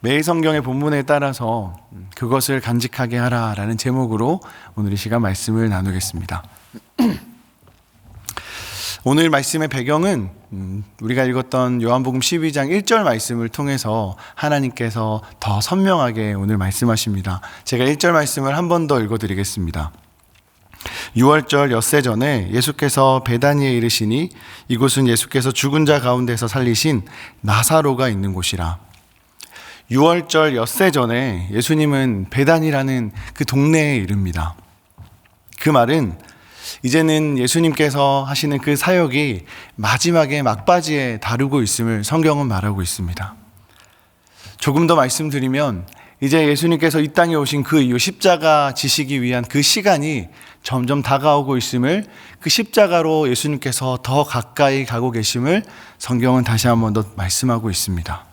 매일 성경의 본문에 따라서 그것을 간직하게 하라라는 제목으로 오늘 이 시간 말씀을 나누겠습니다. 오늘 말씀의 배경은 우리가 읽었던 요한복음 12장 1절 말씀을 통해서 하나님께서 더 선명하게 오늘 말씀하십니다. 제가 1절 말씀을 한 번 더 읽어드리겠습니다. 6월절 엿새 전에 예수께서 베다니에 이르시니 이곳은 예수께서 죽은 자 가운데서 살리신 나사로가 있는 곳이라. 6월절 엿새 전에 예수님은 베다니라는 그 동네에 이릅니다. 그 말은 이제는 예수님께서 하시는 그 사역이 마지막에 막바지에 다루고 있음을 성경은 말하고 있습니다. 조금 더 말씀드리면 이제 예수님께서 이 땅에 오신 그 이후 십자가 지시기 위한 그 시간이 점점 다가오고 있음을, 그 십자가로 예수님께서 더 가까이 가고 계심을 성경은 다시 한 번 더 말씀하고 있습니다.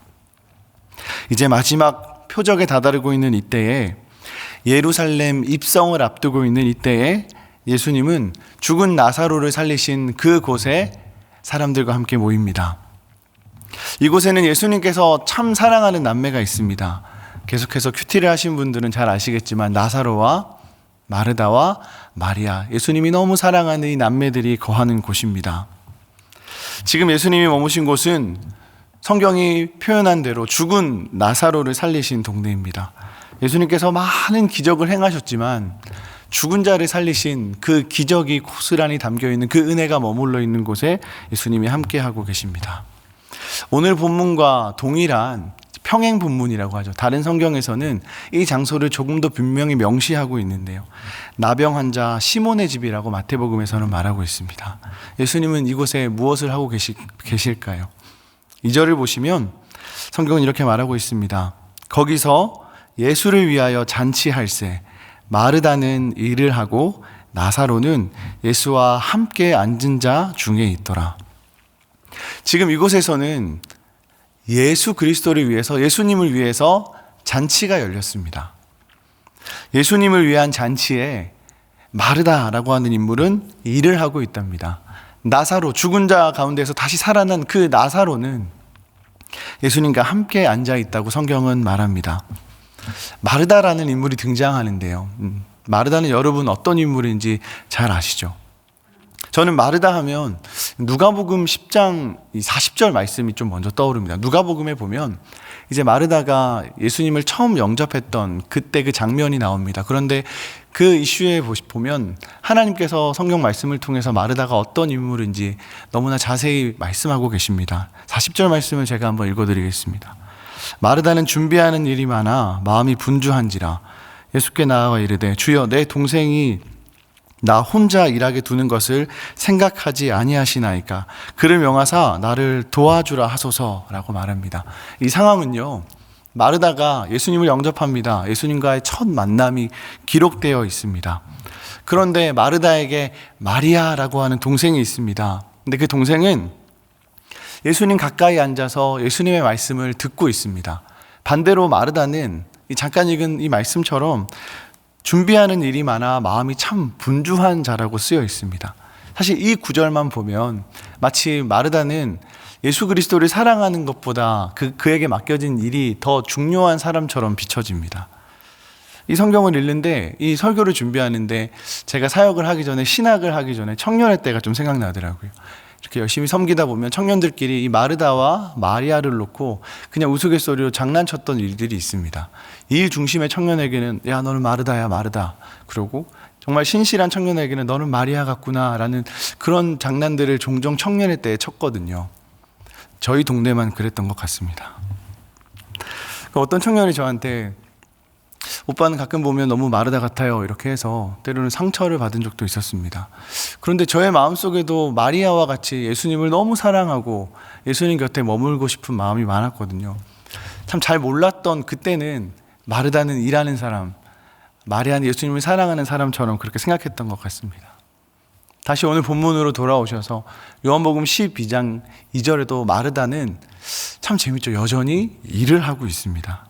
이제 마지막 표적에 다다르고 있는 이때에, 예루살렘 입성을 앞두고 있는 이때에 예수님은 죽은 나사로를 살리신 그곳에 사람들과 함께 모입니다. 이곳에는 예수님께서 참 사랑하는 남매가 있습니다. 계속해서 큐티를 하신 분들은 잘 아시겠지만 나사로와 마르다와 마리아, 예수님이 너무 사랑하는 이 남매들이 거하는 곳입니다. 지금 예수님이 머무신 곳은 성경이 표현한 대로 죽은 나사로를 살리신 동네입니다. 예수님께서 많은 기적을 행하셨지만 죽은 자를 살리신 그 기적이 고스란히 담겨있는 그 은혜가 머물러 있는 곳에 예수님이 함께하고 계십니다. 오늘 본문과 동일한 평행 본문이라고 하죠. 다른 성경에서는 이 장소를 조금 더 분명히 명시하고 있는데요. 나병 환자 시몬의 집이라고 마태복음에서는 말하고 있습니다. 예수님은 이곳에 무엇을 하고 계실까요? 2절을 보시면 성경은 이렇게 말하고 있습니다. 거기서 예수를 위하여 잔치할세 마르다는 일을 하고 나사로는 예수와 함께 앉은 자 중에 있더라. 지금 이곳에서는 예수 그리스도를 위해서, 예수님을 위해서 잔치가 열렸습니다. 예수님을 위한 잔치에 마르다라고 하는 인물은 일을 하고 있답니다. 나사로, 죽은 자 가운데서 다시 살아난 그 나사로는 예수님과 함께 앉아 있다고 성경은 말합니다. 마르다라는 인물이 등장하는데요. 마르다는 여러분 어떤 인물인지 잘 아시죠? 저는 마르다 하면 누가복음 10장 40절 말씀이 좀 먼저 떠오릅니다. 누가복음에 보면 이제 마르다가 예수님을 처음 영접했던 그때 그 장면이 나옵니다. 그런데 그 이슈에 보면 하나님께서 성경 말씀을 통해서 마르다가 어떤 인물인지 너무나 자세히 말씀하고 계십니다. 40절 말씀을 제가 한번 읽어드리겠습니다. 마르다는 준비하는 일이 많아 마음이 분주한지라 예수께 나아와 이르되 주여 내 동생이 나 혼자 일하게 두는 것을 생각하지 아니하시나이까 그를 명하사 나를 도와주라 하소서라고 말합니다. 이 상황은요, 마르다가 예수님을 영접합니다. 예수님과의 첫 만남이 기록되어 있습니다. 그런데 마르다에게 마리아라고 하는 동생이 있습니다. 근데 그 동생은 예수님 가까이 앉아서 예수님의 말씀을 듣고 있습니다. 반대로 마르다는 잠깐 읽은 이 말씀처럼 준비하는 일이 많아 마음이 참 분주한 자라고 쓰여 있습니다. 사실 이 구절만 보면 마치 마르다는 예수 그리스도를 사랑하는 것보다 그에게 맡겨진 일이 더 중요한 사람처럼 비춰집니다. 이 성경을 읽는데, 이 설교를 준비하는데 제가 사역을 하기 전에, 신학을 하기 전에 청년의 때가 좀 생각나더라고요. 이렇게 열심히 섬기다 보면 청년들끼리 이 마르다와 마리아를 놓고 그냥 우스갯소리로 장난쳤던 일들이 있습니다. 이 일 중심의 청년에게는 야 너는 마르다야 마르다, 그러고 정말 신실한 청년에게는 너는 마리아 같구나 라는 그런 장난들을 종종 청년의 때에 쳤거든요. 저희 동네만 그랬던 것 같습니다. 어떤 청년이 저한테 오빠는 가끔 보면 너무 마르다 같아요 이렇게 해서 때로는 상처를 받은 적도 있었습니다. 그런데 저의 마음속에도 마리아와 같이 예수님을 너무 사랑하고 예수님 곁에 머물고 싶은 마음이 많았거든요. 참 잘 몰랐던 그때는 마르다는 일하는 사람, 마리아는 예수님을 사랑하는 사람처럼 그렇게 생각했던 것 같습니다. 다시 오늘 본문으로 돌아오셔서 요한복음 12장 2절에도 마르다는 참 재밌죠. 여전히 일을 하고 있습니다.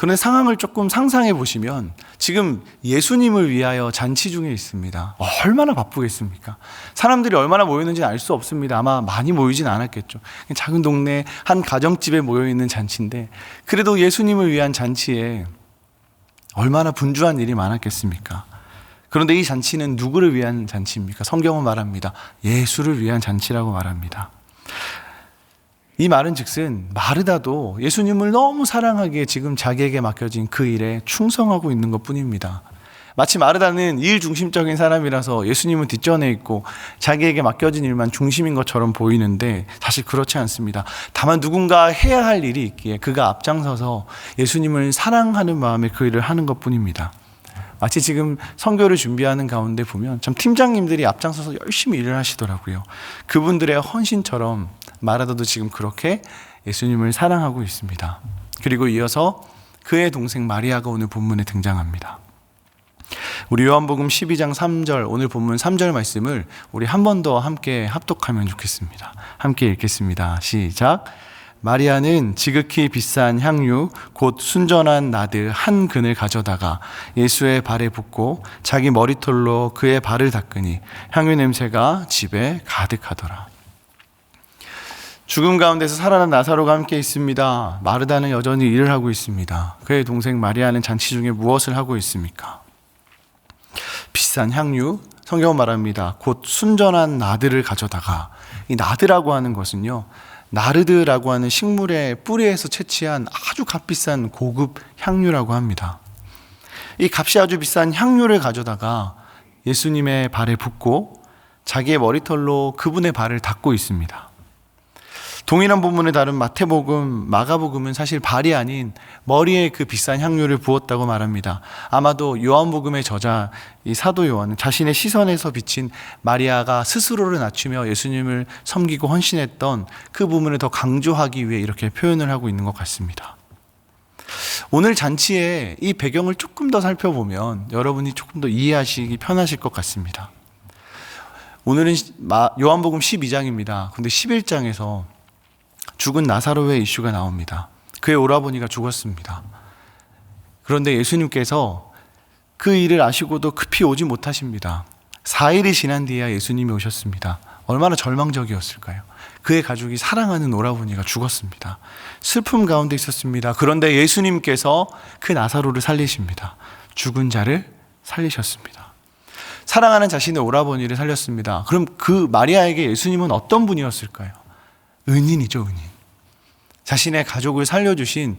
그런데 상황을 조금 상상해 보시면 지금 예수님을 위하여 잔치 중에 있습니다. 얼마나 바쁘겠습니까? 사람들이 얼마나 모였는지는 알 수 없습니다. 아마 많이 모이진 않았겠죠. 작은 동네 한 가정집에 모여있는 잔치인데 그래도 예수님을 위한 잔치에 얼마나 분주한 일이 많았겠습니까? 그런데 이 잔치는 누구를 위한 잔치입니까? 성경은 말합니다. 예수를 위한 잔치라고 말합니다. 이 말은 즉슨 마르다도 예수님을 너무 사랑하기에 지금 자기에게 맡겨진 그 일에 충성하고 있는 것 뿐입니다. 마치 마르다는 일 중심적인 사람이라서 예수님은 뒷전에 있고 자기에게 맡겨진 일만 중심인 것처럼 보이는데 사실 그렇지 않습니다. 다만 누군가 해야 할 일이 있기에 그가 앞장서서 예수님을 사랑하는 마음에 그 일을 하는 것 뿐입니다. 마치 지금 선교를 준비하는 가운데 보면 참 팀장님들이 앞장서서 열심히 일을 하시더라고요. 그분들의 헌신처럼 마르다도 지금 그렇게 예수님을 사랑하고 있습니다. 그리고 이어서 그의 동생 마리아가 오늘 본문에 등장합니다. 우리 요한복음 12장 3절, 오늘 본문 3절 말씀을 우리 한 번 더 함께 합독하면 좋겠습니다. 함께 읽겠습니다. 시작. 마리아는 지극히 비싼 향유 곧 순전한 나드 한 근을 가져다가 예수의 발에 붓고 자기 머리털로 그의 발을 닦으니 향유 냄새가 집에 가득하더라. 죽음 가운데서 살아난 나사로가 함께 있습니다. 마르다는 여전히 일을 하고 있습니다. 그의 동생 마리아는 잔치 중에 무엇을 하고 있습니까? 비싼 향유, 성경은 말합니다. 곧 순전한 나드를 가져다가, 이 나드라고 하는 것은요, 나르드라고 하는 식물의 뿌리에서 채취한 아주 값비싼 고급 향유라고 합니다. 이 값이 아주 비싼 향유를 가져다가 예수님의 발에 붓고 자기의 머리털로 그분의 발을 닦고 있습니다. 동일한 본문에 다른 마태복음, 마가복음은 사실 발이 아닌 머리에 그 비싼 향유를 부었다고 말합니다. 아마도 요한복음의 저자 이 사도 요한은 자신의 시선에서 비친 마리아가 스스로를 낮추며 예수님을 섬기고 헌신했던 그 부분을 더 강조하기 위해 이렇게 표현을 하고 있는 것 같습니다. 오늘 잔치의 이 배경을 조금 더 살펴보면 여러분이 조금 더 이해하시기 편하실 것 같습니다. 오늘은 요한복음 12장입니다. 근데 11장에서 죽은 나사로의 이슈가 나옵니다. 그의 오라버니가 죽었습니다. 그런데 예수님께서 그 일을 아시고도 급히 오지 못하십니다. 4일이 지난 뒤에야 예수님이 오셨습니다. 얼마나 절망적이었을까요? 그의 가족이 사랑하는 오라버니가 죽었습니다. 슬픔 가운데 있었습니다. 그런데 예수님께서 그 나사로를 살리십니다. 죽은 자를 살리셨습니다. 사랑하는 자신의 오라버니를 살렸습니다. 그럼 그 마리아에게 예수님은 어떤 분이었을까요? 은인이죠, 은인. 자신의 가족을 살려주신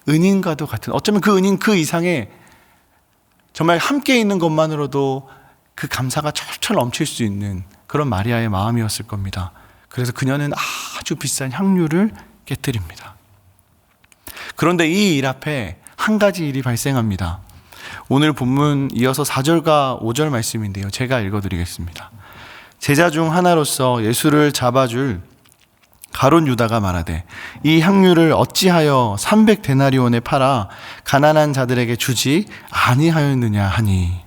은인과도 같은, 어쩌면 그 은인 그 이상의 정말 함께 있는 것만으로도 그 감사가 철철 넘칠 수 있는 그런 마리아의 마음이었을 겁니다. 그래서 그녀는 아주 비싼 향유를 깨뜨립니다. 그런데 이 일 앞에 한 가지 일이 발생합니다. 오늘 본문 이어서 4절과 5절 말씀인데요. 제가 읽어드리겠습니다. 제자 중 하나로서 예수를 잡아줄 가룟 유다가 말하되 이 향유를 어찌하여 300데나리온에 팔아 가난한 자들에게 주지 아니하였느냐 하니.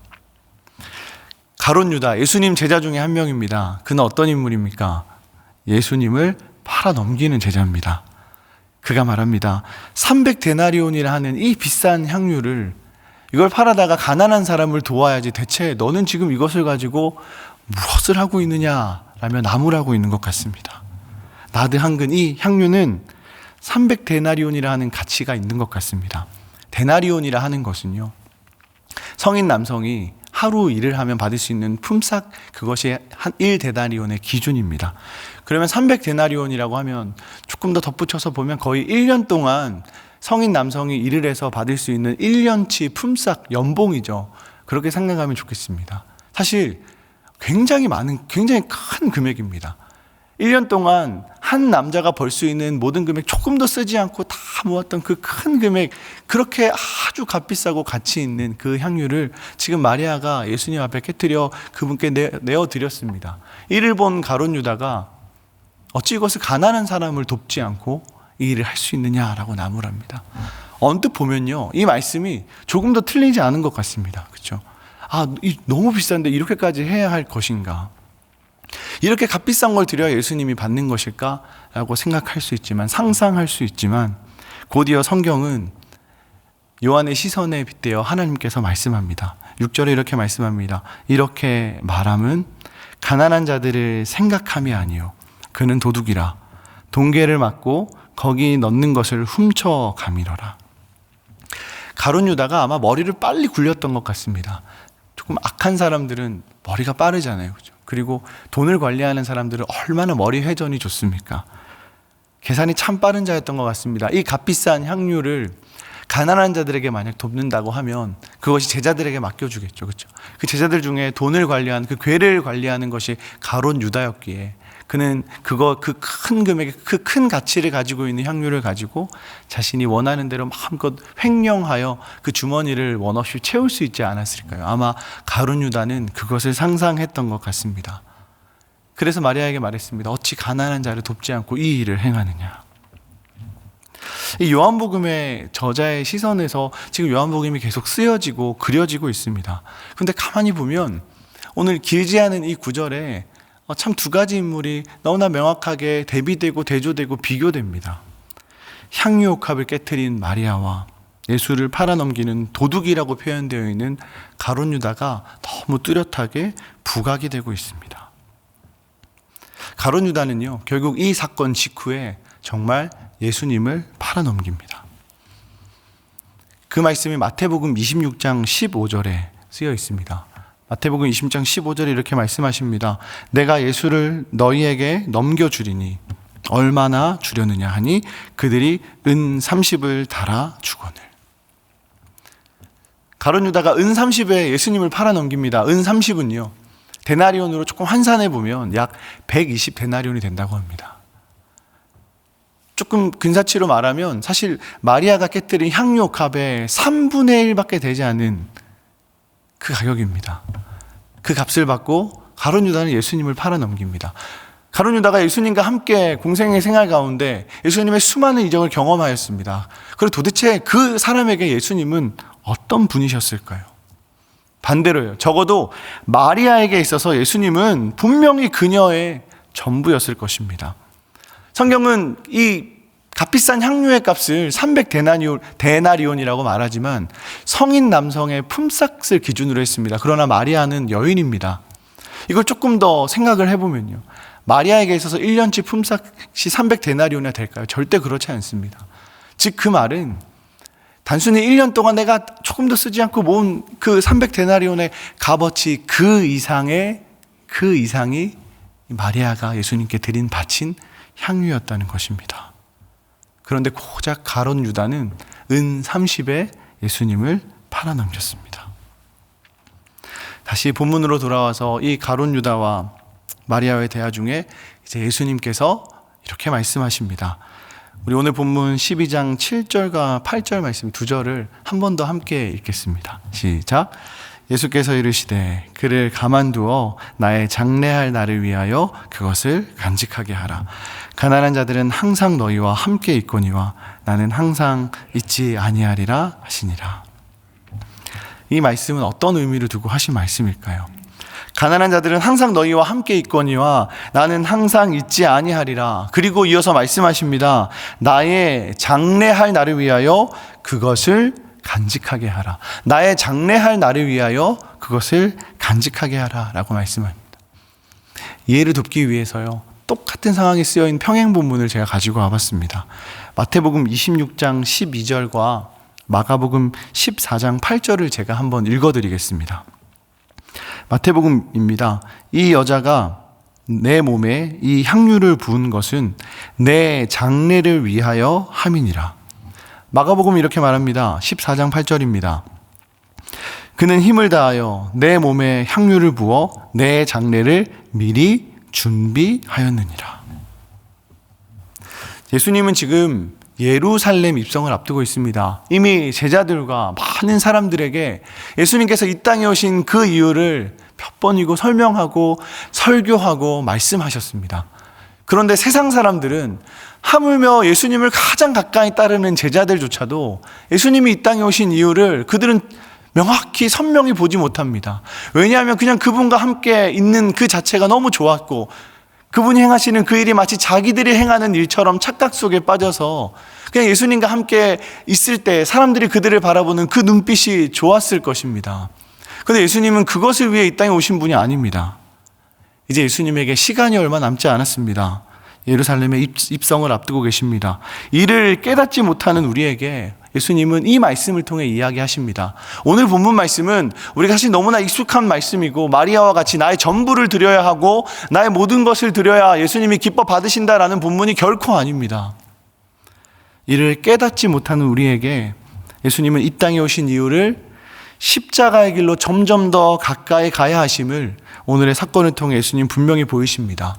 가룟 유다, 예수님 제자 중에 한 명입니다. 그는 어떤 인물입니까? 예수님을 팔아 넘기는 제자입니다. 그가 말합니다. 300데나리온이라 하는 이 비싼 향유를 이걸 팔아다가 가난한 사람을 도와야지, 대체 너는 지금 이것을 가지고 무엇을 하고 있느냐라며 나무라고 있는 것 같습니다. 나드 한 근, 이 향유는 300데나리온이라 하는 가치가 있는 것 같습니다. 데나리온이라 하는 것은요, 성인 남성이 하루 일을 하면 받을 수 있는 품삯, 그것이 한 1데나리온의 기준입니다. 그러면 300데나리온이라고 하면 조금 더 덧붙여서 보면 거의 1년 동안 성인 남성이 일을 해서 받을 수 있는 1년치 품삯, 연봉이죠. 그렇게 생각하면 좋겠습니다. 사실 굉장히 큰 금액입니다. 1년 동안 한 남자가 벌 수 있는 모든 금액 조금 더 쓰지 않고 다 모았던 그 큰 금액, 그렇게 아주 값비싸고 가치 있는 그 향유를 지금 마리아가 예수님 앞에 깨뜨려 그분께 내어드렸습니다. 이를 본 가룟 유다가 어찌 이것을 가난한 사람을 돕지 않고 이 일을 할 수 있느냐라고 나무랍니다. 언뜻 보면요, 이 말씀이 조금 더 틀리지 않은 것 같습니다. 그렇죠? 너무 비싼데 이렇게까지 해야 할 것인가? 이렇게 값비싼 걸 드려야 예수님이 받는 것일까? 라고 생각할 수 있지만, 상상할 수 있지만, 곧이어 성경은 요한의 시선에 빗대어 하나님께서 말씀합니다. 6절에 이렇게 말씀합니다. 이렇게 말함은 가난한 자들을 생각함이 아니요 그는 도둑이라 동계를 맞고 거기 넣는 것을 훔쳐 가미러라. 가룟 유다가 아마 머리를 빨리 굴렸던 것 같습니다. 조금 악한 사람들은 머리가 빠르잖아요. 그죠? 그리고 돈을 관리하는 사람들은 얼마나 머리 회전이 좋습니까? 계산이 참 빠른 자였던 것 같습니다. 이 값비싼 향유를 가난한 자들에게 만약 돕는다고 하면 그것이 제자들에게 맡겨주겠죠. 그렇죠? 그 제자들 중에 돈을 관리하는 그 괴를 관리하는 것이 가룟 유다였기에 그는 그 큰 금액의 그 큰 가치를 가지고 있는 향유를 가지고 자신이 원하는 대로 마음껏 횡령하여 그 주머니를 원 없이 채울 수 있지 않았을까요? 아마 가룟 유다는 그것을 상상했던 것 같습니다. 그래서 마리아에게 말했습니다. 어찌 가난한 자를 돕지 않고 이 일을 행하느냐. 이 요한복음의 저자의 시선에서 지금 요한복음이 계속 쓰여지고 그려지고 있습니다. 그런데 가만히 보면 오늘 길지 않은 이 구절에 참 두 가지 인물이 너무나 명확하게 대비되고 대조되고 비교됩니다. 향유 옥합을 깨트린 마리아와 예수를 팔아넘기는 도둑이라고 표현되어 있는 가룟 유다가 너무 뚜렷하게 부각이 되고 있습니다. 가룟 유다는요, 결국 이 사건 직후에 정말 예수님을 팔아넘깁니다. 그 말씀이 마태복음 26장 15절에 쓰여 있습니다. 마태복음 26장 15절에 이렇게 말씀하십니다. 내가 예수를 너희에게 넘겨주리니 얼마나 주려느냐 하니 그들이 은 30을 달아 주거늘. 가룟 유다가 은 30에 예수님을 팔아넘깁니다. 은 30은요, 데나리온으로 조금 환산해 보면 약 120 데나리온이 된다고 합니다. 조금 근사치로 말하면 사실 마리아가 깨뜨린 향유 값의 3분의 1밖에 되지 않은 그 가격입니다. 그 값을 받고 가룟 유다는 예수님을 팔아넘깁니다. 가룟 유다가 예수님과 함께 공생의 생활 가운데 예수님의 수많은 이적을 경험하였습니다. 그리고 도대체 그 사람에게 예수님은 어떤 분이셨을까요? 반대로요. 적어도 마리아에게 있어서 예수님은 분명히 그녀의 전부였을 것입니다. 성경은 이 값비싼 향유의 값을 300데나리온이라고 말하지만 성인 남성의 품삯을 기준으로 했습니다. 그러나 마리아는 여인입니다. 이걸 조금 더 생각을 해보면요, 마리아에게 있어서 1년치 품삯이 300데나리온이 될까요? 절대 그렇지 않습니다. 즉 그 말은 단순히 1년 동안 내가 조금도 쓰지 않고 모은 그 300데나리온의 값어치 그 이상이 마리아가 예수님께 드린 바친 향유였다는 것입니다. 그런데 고작 가룟 유다는 은 30에 예수님을 팔아넘겼습니다. 다시 본문으로 돌아와서 이 가룟 유다와 마리아의 대화 중에 이제 예수님께서 이렇게 말씀하십니다. 우리 오늘 본문 12장 7절과 8절 말씀 두 절을 한 번 더 함께 읽겠습니다. 시작. 예수께서 이르시되 그를 가만두어 나의 장래할 날을 위하여 그것을 간직하게 하라. 가난한 자들은 항상 너희와 함께 있거니와 나는 항상 있지 아니하리라 하시니라. 이 말씀은 어떤 의미를 두고 하신 말씀일까요? 가난한 자들은 항상 너희와 함께 있거니와 나는 항상 있지 아니하리라. 그리고 이어서 말씀하십니다. 나의 장래할 날을 위하여 그것을 간직하게 하라. 나의 장래할 날을 위하여 그것을 간직하게 하라 라고 말씀합니다. 이해를 돕기 위해서요, 똑같은 상황에 쓰여있는 평행 본문을 제가 가지고 와봤습니다. 마태복음 26장 12절과 마가복음 14장 8절을 제가 한번 읽어드리겠습니다. 마태복음입니다. 이 여자가 내 몸에 이 향유를 부은 것은 내 장래를 위하여 함이니라. 마가복음은 이렇게 말합니다. 14장 8절입니다. 그는 힘을 다하여 내 몸에 향유를 부어 내 장래를 미리 준비하였느니라. 예수님은 지금 예루살렘 입성을 앞두고 있습니다. 이미 제자들과 많은 사람들에게 예수님께서 이 땅에 오신 그 이유를 몇 번이고 설명하고 설교하고 말씀하셨습니다. 그런데 세상 사람들은 하물며 예수님을 가장 가까이 따르는 제자들조차도 예수님이 이 땅에 오신 이유를 그들은 명확히 선명히 보지 못합니다. 왜냐하면 그냥 그분과 함께 있는 그 자체가 너무 좋았고 그분이 행하시는 그 일이 마치 자기들이 행하는 일처럼 착각 속에 빠져서 그냥 예수님과 함께 있을 때 사람들이 그들을 바라보는 그 눈빛이 좋았을 것입니다. 그런데 예수님은 그것을 위해 이 땅에 오신 분이 아닙니다. 이제 예수님에게 시간이 얼마 남지 않았습니다. 예루살렘에 입성을 앞두고 계십니다. 이를 깨닫지 못하는 우리에게 예수님은 이 말씀을 통해 이야기하십니다. 오늘 본문 말씀은 우리가 사실 너무나 익숙한 말씀이고 마리아와 같이 나의 전부를 드려야 하고 나의 모든 것을 드려야 예수님이 기뻐 받으신다라는 본문이 결코 아닙니다. 이를 깨닫지 못하는 우리에게 예수님은 이 땅에 오신 이유를 십자가의 길로 점점 더 가까이 가야 하심을 오늘의 사건을 통해 예수님 분명히 보이십니다.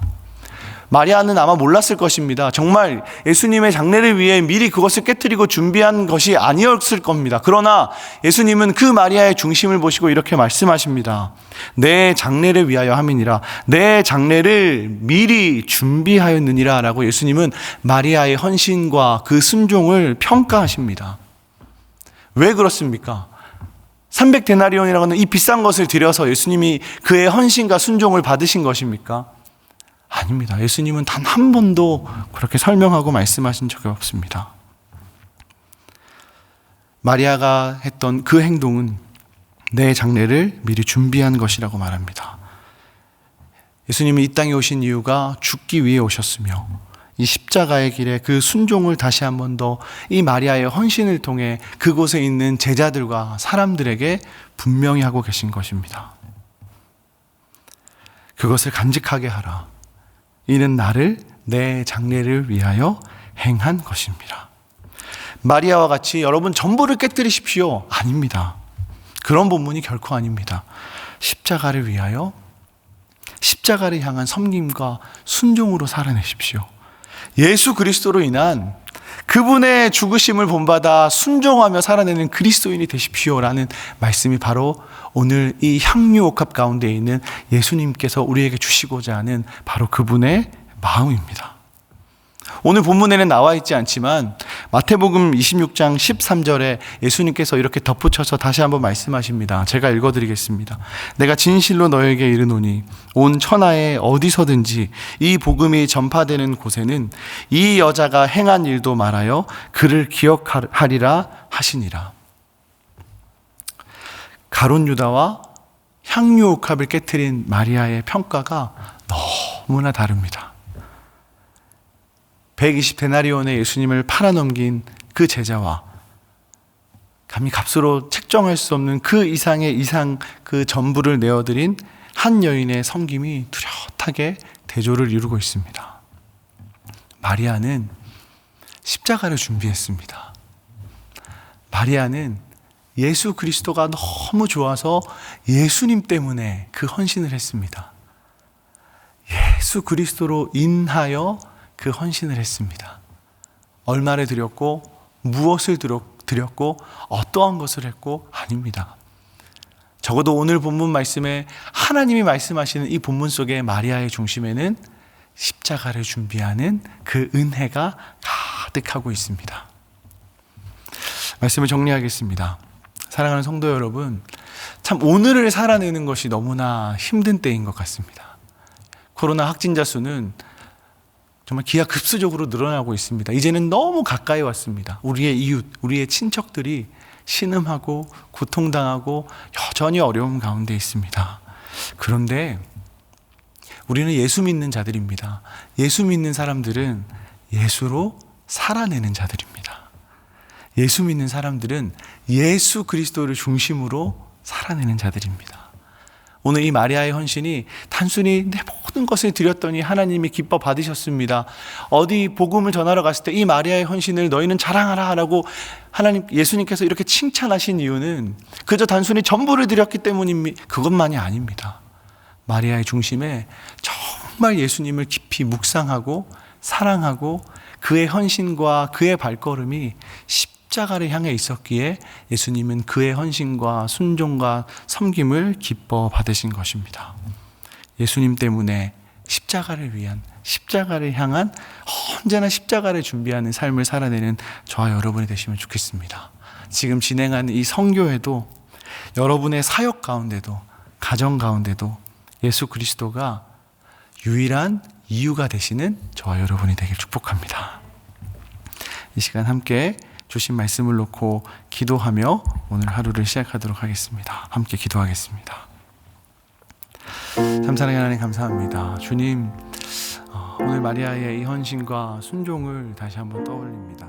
마리아는 아마 몰랐을 것입니다. 정말 예수님의 장례를 위해 미리 그것을 깨트리고 준비한 것이 아니었을 겁니다. 그러나 예수님은 그 마리아의 중심을 보시고 이렇게 말씀하십니다. 내 장례를 위하여 함이니라. 내 장례를 미리 준비하였느니라 라고 예수님은 마리아의 헌신과 그 순종을 평가하십니다. 왜 그렇습니까? 300데나리온이라고 하는 이 비싼 것을 들여서 예수님이 그의 헌신과 순종을 받으신 것입니까? 아닙니다. 예수님은 단 한 번도 그렇게 설명하고 말씀하신 적이 없습니다. 마리아가 했던 그 행동은 내 장례를 미리 준비한 것이라고 말합니다. 예수님이 이 땅에 오신 이유가 죽기 위해 오셨으며 이 십자가의 길에 그 순종을 다시 한 번 더 이 마리아의 헌신을 통해 그곳에 있는 제자들과 사람들에게 분명히 하고 계신 것입니다. 그것을 간직하게 하라. 이는 나를 내 장례를 위하여 행한 것입니다. 마리아와 같이 여러분 전부를 깨뜨리십시오. 아닙니다. 그런 본문이 결코 아닙니다. 십자가를 위하여 십자가를 향한 섬김과 순종으로 살아내십시오. 예수 그리스도로 인한 그분의 죽으심을 본받아 순종하며 살아내는 그리스도인이 되십시오라는 말씀이 바로 오늘 이 향유옥합 가운데 있는 예수님께서 우리에게 주시고자 하는 바로 그분의 마음입니다. 오늘 본문에는 나와 있지 않지만 마태복음 26장 13절에 예수님께서 이렇게 덧붙여서 다시 한번 말씀하십니다. 제가 읽어드리겠습니다. 내가 진실로 너에게 이르노니 온 천하에 어디서든지 이 복음이 전파되는 곳에는 이 여자가 행한 일도 말하여 그를 기억하리라 하시니라. 가룟 유다와 향유옥합을 깨트린 마리아의 평가가 너무나 다릅니다. 120데나리온의 예수님을 팔아넘긴 그 제자와 감히 값으로 책정할 수 없는 그 이상의 그 전부를 내어드린 한 여인의 섬김이 뚜렷하게 대조를 이루고 있습니다. 마리아는 십자가를 준비했습니다. 마리아는 예수 그리스도가 너무 좋아서 예수님 때문에 그 헌신을 했습니다. 예수 그리스도로 인하여 그 헌신을 했습니다. 얼마를 드렸고 무엇을 드렸고 어떠한 것을 했고 아닙니다. 적어도 오늘 본문 말씀에 하나님이 말씀하시는 이 본문 속에 마리아의 중심에는 십자가를 준비하는 그 은혜가 가득하고 있습니다. 말씀을 정리하겠습니다. 사랑하는 성도 여러분, 참 오늘을 살아내는 것이 너무나 힘든 때인 것 같습니다. 코로나 확진자 수는 정말 기하급수적으로 늘어나고 있습니다. 이제는 너무 가까이 왔습니다. 우리의 이웃, 우리의 친척들이 신음하고 고통당하고 여전히 어려움 가운데 있습니다. 그런데 우리는 예수 믿는 자들입니다. 예수 믿는 사람들은 예수로 살아내는 자들입니다. 예수 믿는 사람들은 예수 그리스도를 중심으로 살아내는 자들입니다. 오늘 이 마리아의 헌신이 단순히 내 모든 것을 드렸더니 하나님이 기뻐 받으셨습니다. 어디 복음을 전하러 갔을 때 이 마리아의 헌신을 너희는 자랑하라 라고 예수님께서 이렇게 칭찬하신 이유는 그저 단순히 전부를 드렸기 때문입니다. 그것만이 아닙니다. 마리아의 중심에 정말 예수님을 깊이 묵상하고 사랑하고 그의 헌신과 그의 발걸음이 십자가를 향해 있었기에 예수님은 그의 헌신과 순종과 섬김을 기뻐 받으신 것입니다. 예수님 때문에 십자가를 위한, 십자가를 향한, 언제나 십자가를 준비하는 삶을 살아내는 저와 여러분이 되시면 좋겠습니다. 지금 진행하는 이 선교회도 여러분의 사역 가운데도 가정 가운데도 예수 그리스도가 유일한 이유가 되시는 저와 여러분이 되길 축복합니다. 이 시간 함께 주신 말씀을 놓고 기도하며 오늘 하루를 시작하도록 하겠습니다. 함께 기도하겠습니다. 참 사랑하는 하나님 감사합니다. 주님, 오늘 마리아의 이 헌신과 순종을 다시 한번 떠올립니다.